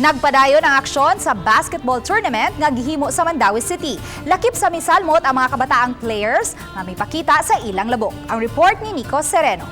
Nagpadayon ang aksyon sa basketball tournament nga gihimo sa Mandaue City. Lakip sa misalmot ang mga kabataang players nga mipakita sa ilang labok. Ang report ni Nico Sereno.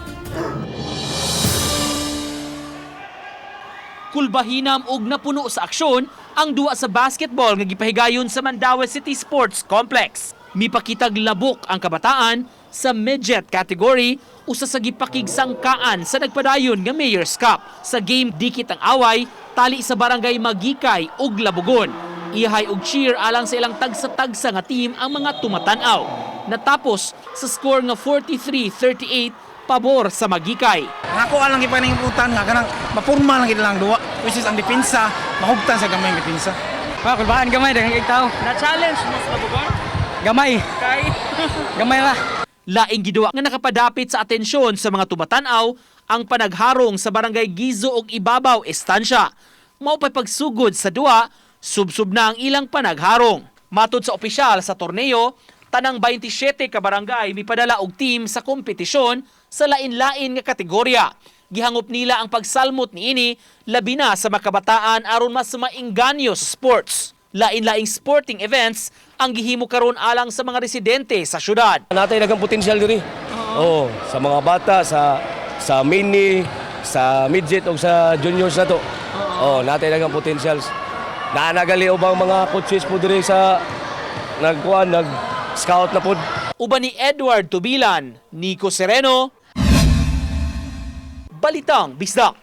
Kulbahinam og napuno sa aksyon ang duwa sa basketball nga gipahigayon sa Mandaue City Sports Complex. Mipakitag labok ang kabataan sa midget category usa sa gipakigsangkaan sa nagpadayon nga Mayor's Cup. Sa game dikit ang away, tali sa barangay Magikay ug Labugon. Ihay og cheer alang sa ilang tagsa-tagsa nga team ang mga tumatan-aw. Natapos sa score nga 43-38 pabor sa Magikay. Ako lang ipaningputan nga kanang mapurma lang kita lang duwa, which is ang depensa mahugtan sa gamay ang depensa. Kulbahan gamay daghang igtaw. Na-challenge mo sa Labugon? Gamay. Kay Gamay ra. laing giduwa nga nakapadapit sa atensyon sa mga tumatan-aw ang panagharong sa barangay Gizo ug Ibabaw Estancia. Mao pay pagsugod sa duwa, subsub na ang ilang panagharong. Matod sa opisyal sa torneo, tanang 27 ka barangay mipadala og team sa kompetisyon sa lain-lain nga kategorya. Gihangop nila ang pagsalmot niini labi na sa makabataan aron mas mainganyo sa sports. Lain-laing sporting events ang gihimo karon alang sa mga residente sa syudad. Natay nagang potensyal diri. Oo, sa mga bata, sa mini, sa midget o sa juniors na to. Oo, natay nagang potensyal. Naanagali ubang mga coaches po diri sa nag-scout na pod. Uban ni Edward Tubilan, Nico Sereno, Balitang Bisdak.